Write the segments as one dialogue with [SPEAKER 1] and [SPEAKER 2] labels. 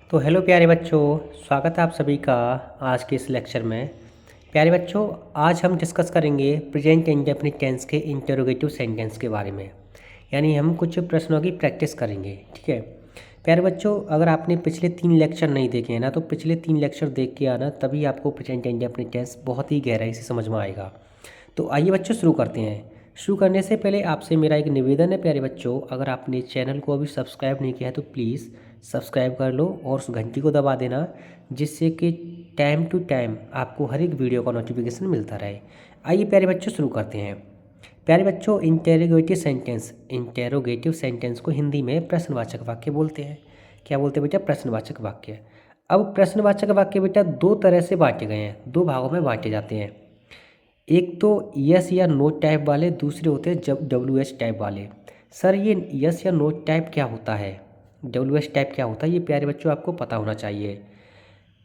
[SPEAKER 1] तो हेलो प्यारे बच्चों, स्वागत है आप सभी का आज के इस लेक्चर में। प्यारे बच्चों, आज हम डिस्कस करेंगे प्रेजेंट इंडेफिनिट टेंस के इंटरोगेटिव सेंटेंस के बारे में। यानी हम कुछ प्रश्नों की प्रैक्टिस करेंगे, ठीक है। प्यारे बच्चों, अगर आपने पिछले 3 लेक्चर नहीं देखे हैं ना, तो पिछले 3 लेक्चर देख के आना, तभी आपको प्रेजेंट इंडेफिनिट टेंस बहुत ही गहराई से समझ में आएगा। तो आइए बच्चों शुरू करते हैं। शुरू करने से पहले आपसे मेरा एक निवेदन है प्यारे बच्चों, अगर आपने चैनल को अभी सब्सक्राइब नहीं किया है तो प्लीज़ सब्सक्राइब कर लो और उस घंटी को दबा देना, जिससे कि टाइम टू टाइम आपको हर एक वीडियो का नोटिफिकेशन मिलता रहे। आइए प्यारे बच्चों शुरू करते हैं। प्यारे बच्चों, इंटेरोगेटिव सेंटेंस को हिंदी में प्रश्नवाचक वाक्य बोलते हैं। क्या बोलते हैं बेटा? प्रश्नवाचक वाक्य। अब प्रश्नवाचक वाक्य बेटा दो तरह से बांटे गए हैं, दो भागों में बांटे जाते हैं। एक तो यस या नो टाइप वाले, दूसरे होते हैं जब WH टाइप वाले। सर ये यस या नो टाइप क्या होता है, WH टाइप क्या होता है, ये प्यारे बच्चों आपको पता होना चाहिए।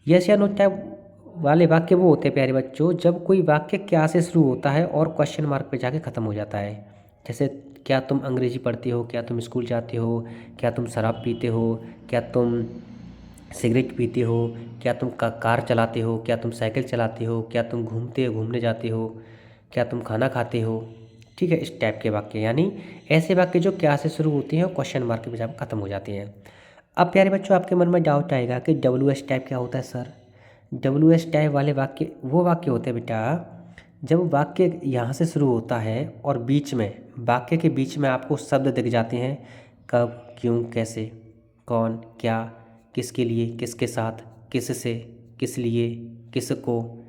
[SPEAKER 1] यस या नो टाइप वाले वाक्य वो होते हैं प्यारे बच्चों जब कोई वाक्य क्या से शुरू होता है और क्वेश्चन मार्क पे जाके ख़त्म हो जाता है। जैसे क्या तुम अंग्रेजी पढ़ते हो, क्या तुम स्कूल जाते हो, क्या तुम शराब पीते हो, क्या तुम सिगरेट पीते हो, क्या तुम कार चलाते हो, क्या तुम साइकिल चलाते हो, क्या तुम घूमने जाते हो, क्या तुम खाना खाते हो। ठीक है, इस टाइप के वाक्य, यानी ऐसे वाक्य जो क्या से शुरू होते हैं और क्वेश्चन मार्क के बजाय ख़त्म हो जाते हैं। अब प्यारे बच्चों आपके मन में डाउट आएगा कि WH टाइप क्या होता है सर। WH टाइप वाले वाक्य वो वाक्य होते हैं बेटा जब वाक्य यहाँ से शुरू होता है और बीच में, वाक्य के बीच में आपको शब्द दिख जाते हैं, कब, क्यों, कैसे, कौन, क्या, किसके लिए, किसके साथ, किससे, किस लिए, किसको,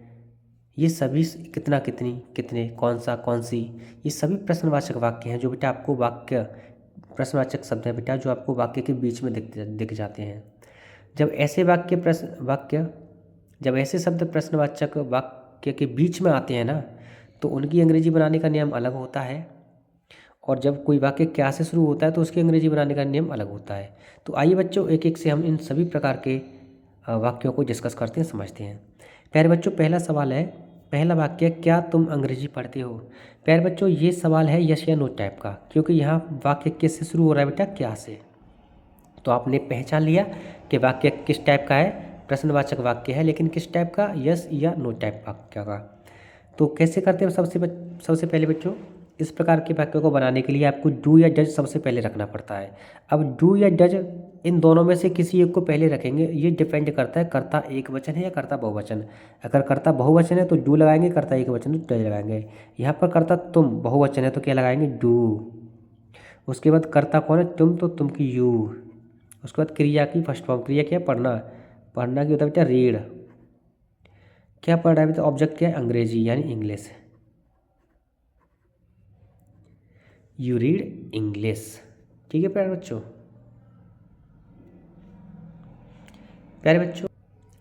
[SPEAKER 1] ये सभी, कितना, कितनी, कितने, कौन सा, कौन सी, ये सभी प्रश्नवाचक वाक्य हैं जो बेटा आपको वाक्य, प्रश्नवाचक शब्द है बेटा जो आपको वाक्य के बीच में दिख जाते हैं। जब ऐसे जब ऐसे शब्द प्रश्नवाचक वाक्य के बीच में आते हैं ना, तो उनकी अंग्रेजी बनाने का नियम अलग होता है। और जब कोई वाक्य क्या से शुरू होता है तो उसकी अंग्रेजी बनाने का नियम अलग होता है। तो आइए बच्चों एक एक से हम इन सभी प्रकार के वाक्यों को डिस्कस करते हैं, समझते हैं। प्यारे बच्चों पहला सवाल है, पहला वाक्य, क्या तुम अंग्रेजी पढ़ते हो। प्यारे बच्चों ये सवाल है यस या नो टाइप का, क्योंकि यहाँ वाक्य किस से शुरू हो रहा है बेटा? क्या से। तो आपने पहचान लिया कि वाक्य किस टाइप का है, प्रश्नवाचक वाक्य है, लेकिन किस टाइप का, यस या नो टाइप वाक्य का। तो कैसे करते हैं? सबसे पहले बच्चों इस प्रकार के वाक्यों को बनाने के लिए आपको डू या डज सबसे पहले रखना पड़ता है। अब डू या डज इन दोनों में से किसी एक को पहले रखेंगे, ये डिपेंड करता है कर्ता एक वचन है या कर्ता बहुवचन। अगर कर्ता बहुवचन है तो डू लगाएंगे, कर्ता एक वचन तो डज लगाएंगे। यहाँ पर कर्ता तुम बहुवचन है तो क्या लगाएंगे? डू। उसके बाद कर्ता कौन है? तुम, तो तुम की यू। उसके बाद क्रिया की फर्स्ट फॉर्म, क्रिया क्या है? पढ़ना। पढ़ना की होता है बेटा रीड। क्या पढ़ रहा है बेटा? ऑब्जेक्ट क्या है? अंग्रेजी यानी इंग्लिश। You read English. ठीक है प्यारे बच्चों। प्यारे बच्चों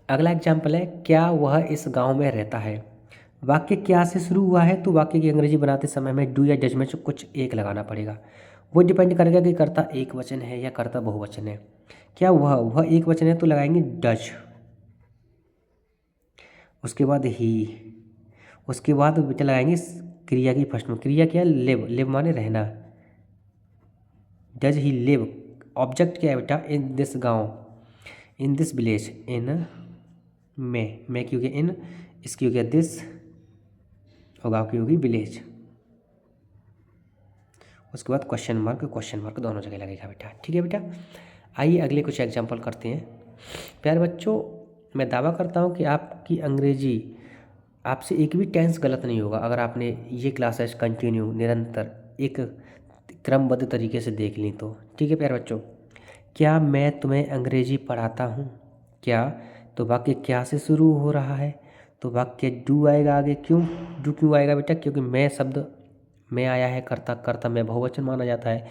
[SPEAKER 1] अगला एग्जाम्पल है, क्या वह इस गांव में रहता है। वाक्य क्या से शुरू हुआ है तो वाक्य की अंग्रेजी बनाते समय में डू या डज में से कुछ एक लगाना पड़ेगा। वो डिपेंड करेगा कि कर्ता एक वचन है या कर्ता बहुवचन है। क्या वह एक वचन है तो लगाएंगे डज। उसके बाद ही, उसके बाद बेटा लगाएंगे क्रिया की फर्स्ट में। क्रिया क्या है? लिव। लिव माने रहना। Does he live. ऑब्जेक्ट क्या है बेटा? इन दिस गांव, इन दिस विलेज, इन में की होगी इन, इसकी हो गया दिस, और गाँव की होगी विलेज। उसके बाद क्वेश्चन मार्क दोनों जगह लगेगा बेटा। ठीक है बेटा। आइए अगले कुछ एग्जांपल करते हैं। प्यारे बच्चों मैं दावा करता हूँ कि आपकी अंग्रेजी, आपसे एक भी टेंस गलत नहीं होगा अगर आपने ये क्लासेस कंटिन्यू निरंतर एक क्रमबद्ध तरीके से देख ली तो। ठीक है प्यारे बच्चों, क्या मैं तुम्हें अंग्रेजी पढ़ाता हूँ। क्या, तो वाक्य क्या से शुरू हो रहा है तो वाक्य डू आएगा आगे। क्यों डू क्यों आएगा बेटा? क्योंकि मैं शब्द में आया है, कर्ता, कर्ता में बहुवचन माना जाता है।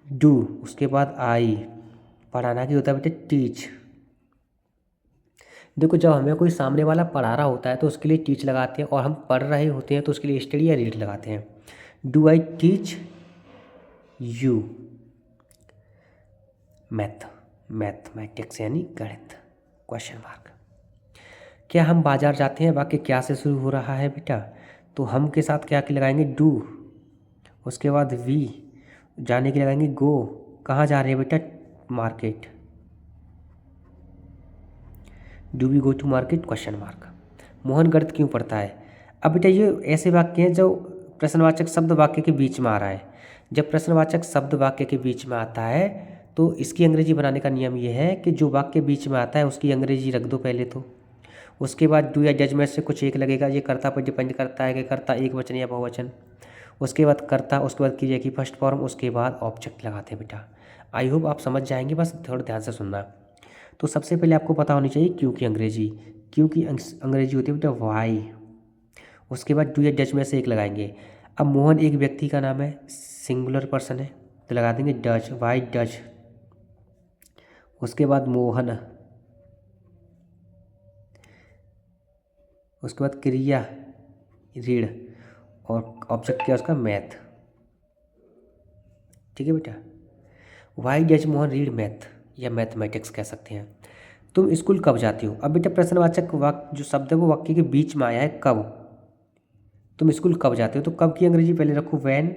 [SPEAKER 1] डू, उसके बाद आई, पढ़ाना की होता है बेटा टीच। देखो जब हमें कोई सामने वाला पढ़ा रहा होता है तो उसके लिए टीच लगाते हैं, और हम पढ़ रहे होते हैं तो उसके लिए स्टडी या रीड लगाते हैं। Do I teach you mathematics यानी गणित, क्वेश्चन मार्क। क्या हम बाजार जाते हैं, वाक्य क्या से शुरू हो रहा है बेटा? तो हम के साथ क्या लगाएंगे? डू। उसके बाद वी, जाने के लिए लगाएंगे गो। कहाँ जा रहे हैं बेटा? Market. Do we go to market question mark. Mohan गणित क्यों पढ़ता है। अब बेटा ये ऐसे वाक्य हैं जो प्रश्नवाचक शब्द वाक्य के बीच में आ रहा है। जब प्रश्नवाचक शब्द वाक्य के बीच में आता है तो इसकी अंग्रेजी बनाने का नियम ये है कि जो वाक्य बीच में आता है उसकी अंग्रेजी रख दो पहले तो, उसके बाद डू या डज में से कुछ एक लगेगा। ये कर्ता पर डिपेंड करता है कि कर्ता एक वचन या बहुवचन। उसके बाद कर्ता, उसके बाद क्रिया की फर्स्ट फॉर्म, उसके बाद ऑब्जेक्ट लगाते हैं बेटा। आई होप आप समझ जाएंगे, बस थोड़ा ध्यान से सुनना। तो सबसे पहले आपको पता होनी चाहिए क्यों की अंग्रेजी। क्यों की अंग्रेजी होती है बेटा वाई। उसके बाद डू या डज में से एक लगाएंगे। अब मोहन एक व्यक्ति का नाम है, सिंगुलर पर्सन है, तो लगा देंगे डज, वाई डज। उसके बाद मोहन, उसके बाद क्रिया रीड, और ऑब्जेक्ट क्या उसका मैथ। ठीक है बेटा, why does Mohan read math या मैथमेटिक्स कह सकते हैं। तुम स्कूल कब जाती हो। अब बेटा प्रश्नवाचक वाक्य जो शब्द है वो वाक्य के बीच में आया है कब। तुम स्कूल कब जाते हो, तो कब की अंग्रेजी पहले रखो वैन।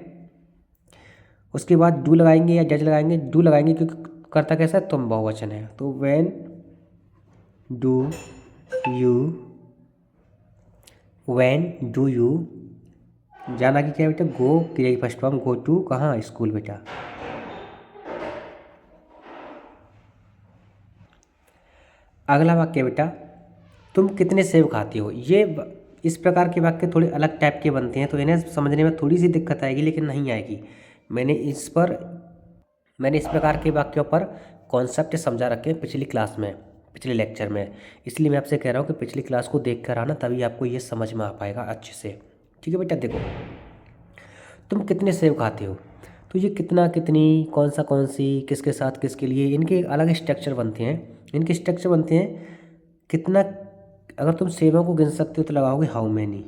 [SPEAKER 1] उसके बाद डू लगाएंगे या डज लगाएंगे। डू लगाएंगे क्योंकि कर्ता कैसा है, तुम बहुवचन है, तो when do you, when do you जाना कि क्या है बेटा, गो क्रिया की फर्स्ट फॉर्म, गो टू कहाँ, स्कूल बेटा। अगला वाक्य बेटा, तुम कितने सेब खाती हो। ये इस प्रकार के वाक्य थोड़े अलग टाइप के बनते हैं तो इन्हें समझने में थोड़ी सी दिक्कत आएगी, लेकिन नहीं आएगी। मैंने इस प्रकार के वाक्यों पर कॉन्सेप्ट समझा रखे हैं पिछली क्लास में, पिछले लेक्चर में। इसलिए मैं आपसे कह रहा हूँ कि पिछली क्लास को देख कर आना, तभी आपको ये समझ में आ पाएगा अच्छे से। ठीक है बेटा, देखो तुम कितने सेब खाते हो, तो ये कितना, कितनी, कौन सा, कौन सी, किसके साथ, किसके लिए, इनके अलग स्ट्रक्चर बनते हैं। इनके स्ट्रक्चर बनते हैं कितना, अगर तुम सेबों को गिन सकते हो तो लगाओगे हाउ मैनी,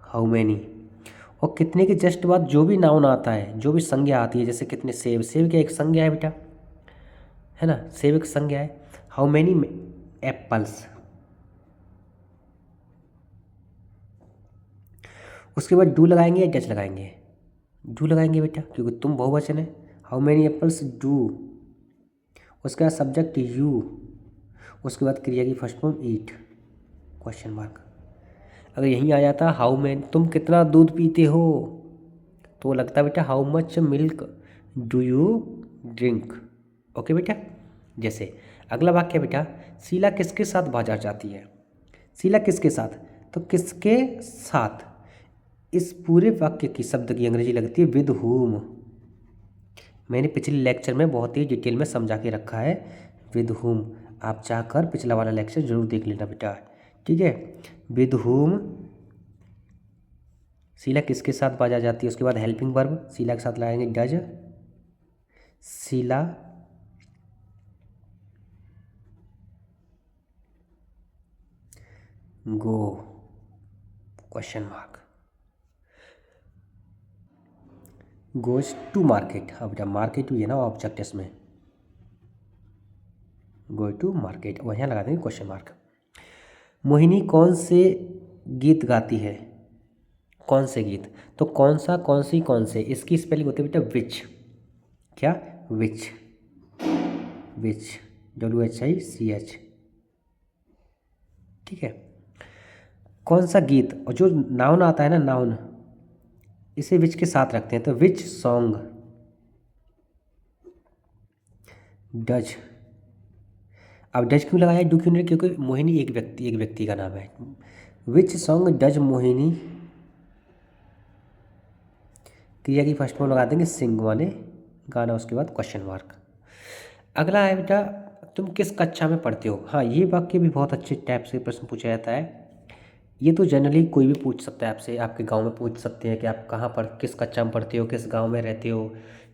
[SPEAKER 1] हाउ मैनी। और कितने के जस्ट बाद जो भी नाउन आता है, जो भी संज्ञा आती है, जैसे कितने सेब, सेब क्या एक संज्ञा है बेटा, है ना, सेब एक संज्ञा है। How many apples. उसके बाद डू लगाएंगे या डज लगाएंगे, डू लगाएंगे बेटा क्योंकि तुम बहुवचन है। हाउ मैनी एप्पल्स डू, उसके बाद सब्जेक्ट यू, उसके बाद क्रिया की फर्स्ट फॉर्म ईट क्वेश्चन मार्क। अगर यहीं आ जाता हाउ मैन, तुम कितना दूध पीते हो, तो लगता बेटा how much milk do you drink. Okay बेटा। जैसे अगला वाक्य बेटा, शीला किसके साथ बाजार जाती है। शीला किसके साथ, तो किसके साथ, इस पूरे वाक्य की शब्द की अंग्रेजी लगती है विद हुम। मैंने पिछले लेक्चर में बहुत ही डिटेल में समझा के रखा है विद हुम, आप चाहकर पिछला वाला लेक्चर जरूर देख लेना बेटा। ठीक है, विद हुम शीला किसके साथ बाजार जाती है। उसके बाद हेल्पिंग वर्ब शीला के साथ लगाएंगे does, Sheela go question mark, goes to market. अब जब मार्केट हुई है ना ऑब्जेक्ट इसमें, गो टू मार्केट, वहाँ लगा देंगे क्वेश्चन मार्क। मोहिनी कौन से गीत गाती है, कौन से गीत, तो कौन सा, कौन सी, कौन से, इसकी स्पेलिंग होती है बेटा विच। क्या, विच, विच, WHICH। ठीक है, कौन सा गीत, और जो नाउन आता है ना, नाउन, इसे विच के साथ रखते हैं, तो विच सॉन्ग डज। अब डज क्यों लगाया, डू क्यों नहीं, क्योंकि मोहिनी एक व्यक्ति का नाम है। विच सॉन्ग डज मोहिनी, क्रिया की फर्स्ट फॉर्म लगा देंगे सिंग माने गाना, उसके बाद क्वेश्चन मार्क। अगला है बेटा, तुम किस कक्षा में पढ़ते हो। हाँ, ये वाक्य भी बहुत अच्छे टाइप से प्रश्न पूछा जाता है। ये तो जनरली कोई भी पूछ सकता है आपसे, आपके गांव में पूछ सकते हैं कि आप कहाँ पर, किस कक्षा में पढ़ते हो, किस गांव में रहते हो,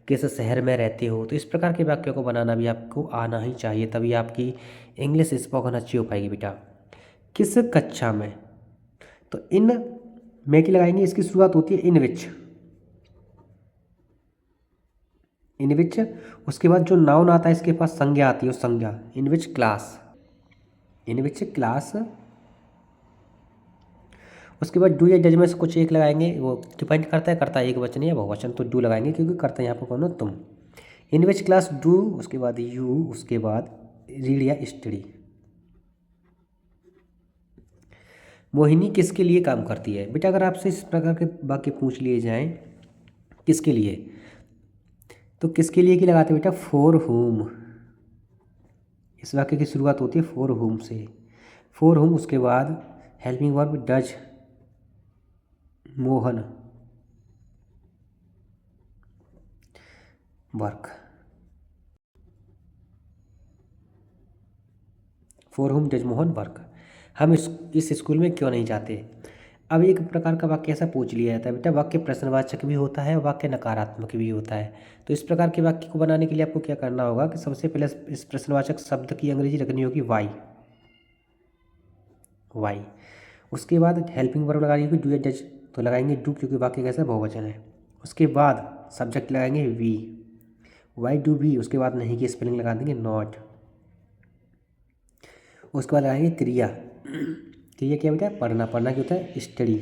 [SPEAKER 1] किस शहर में रहते हो। तो इस प्रकार के वाक्यों को बनाना भी आपको आना ही चाहिए, तभी आपकी इंग्लिश स्पोकन अच्छी हो पाएगी बेटा। किस कक्षा में, तो इन में की लगाएंगे, इसकी शुरुआत होती है इन विच, इन विच। उसके बाद जो नाउन आता है इसके पास संज्ञा आती है, संज्ञा इन which class, in which class. उसके बाद डू या डज में से कुछ एक लगाएंगे, वो डिपेंड करता है करता एक वचन या बहुवचन, तो डू लगाएंगे क्योंकि करता यहाँ पर कौन हो, तुम। इन विच क्लास डू, उसके बाद यू, उसके बाद रीड या स्टडी। मोहिनी किसके लिए काम करती है? बेटा अगर आपसे इस प्रकार के वाक्य पूछ लिए जाएं किसके लिए, तो किसके लिए की लगाते हैं बेटा? For home. इस वाक्य की शुरुआत होती है फॉर होम से। फॉर होम, उसके बाद helping verb does Mohan work. For home does Mohan work. हम इस स्कूल में क्यों नहीं जाते? अब एक प्रकार का वाक्य ऐसा पूछ लिया जाता है बेटा, वाक्य प्रश्नवाचक भी होता है और वाक्य नकारात्मक भी होता है। तो इस प्रकार के वाक्य को बनाने के लिए आपको क्या करना होगा कि सबसे पहले इस प्रश्नवाचक शब्द की अंग्रेजी रखनी होगी वाई। वाई। उसके बाद हेल्पिंग वर्ब लगानी होगी डू या डज, तो लगाएंगे डू क्योंकि वाक्य कैसा बहुवचन है। उसके बाद सब्जेक्ट लगाएंगे वी। वाई डू वी, उसके बाद नहीं की स्पेलिंग लगा देंगे नॉट। उसके बाद लगाएंगे क्रिया। क्रिया क्या बेटा? पढ़ना। पढ़ना क्या होता है? स्टडी।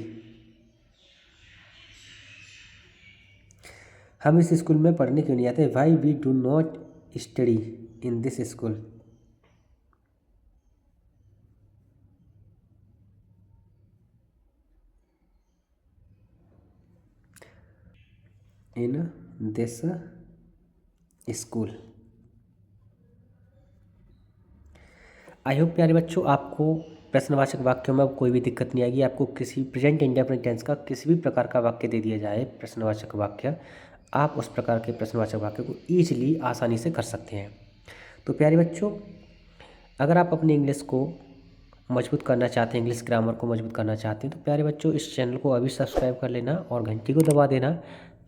[SPEAKER 1] हम इस स्कूल में पढ़ने क्यों नहीं आते? Why we do not study in this school. In this school. I hope प्यारे बच्चों आपको प्रश्नवाचक वाक्यों में अब कोई भी दिक्कत नहीं आएगी। आपको किसी प्रेजेंट इंडेफिनिट टेंस का किसी भी प्रकार का वाक्य दे दिया जाए प्रश्नवाचक वाक्य, आप उस प्रकार के प्रश्नवाचक वाक्य को ईजिली आसानी से कर सकते हैं। तो प्यारे बच्चों, अगर आप अपनी इंग्लिश को मजबूत करना चाहते हैं, इंग्लिश ग्रामर को मजबूत करना चाहते हैं, तो प्यारे बच्चों इस चैनल को अभी सब्सक्राइब कर लेना और घंटी को दबा देना,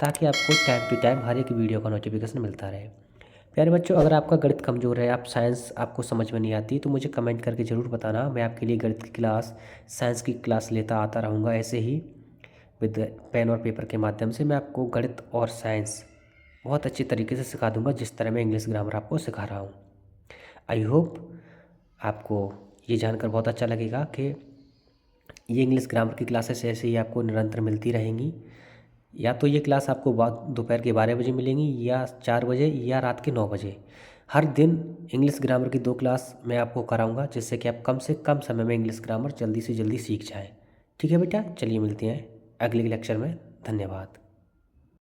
[SPEAKER 1] ताकि आपको टाइम टू टाइम हर एक वीडियो का नोटिफिकेशन मिलता रहे। प्यारे बच्चों, अगर आपका गणित कमज़ोर है, आप साइंस आपको समझ में नहीं आती, तो मुझे कमेंट करके ज़रूर बताना। मैं आपके लिए गणित की क्लास, साइंस की क्लास लेता आता रहूँगा। ऐसे ही विद पेन और पेपर के माध्यम से मैं आपको गणित और साइंस बहुत अच्छी तरीके से सिखा दूँगा, जिस तरह मैं इंग्लिश ग्रामर आपको सिखा रहा हूँ। आई होप आपको ये जानकर बहुत अच्छा लगेगा कि ये इंग्लिश ग्रामर की क्लासेस ऐसे ही आपको निरंतर मिलती रहेंगी। या तो ये क्लास आपको दोपहर के 12 बजे मिलेंगी, या 4 बजे, या रात के 9 बजे। हर दिन इंग्लिश ग्रामर की 2 क्लास मैं आपको कराऊंगा, जिससे कि आप कम से कम समय में इंग्लिश ग्रामर जल्दी से जल्दी सीख जाएं। ठीक है बेटा, चलिए मिलते हैं अगले लेक्चर में। धन्यवाद।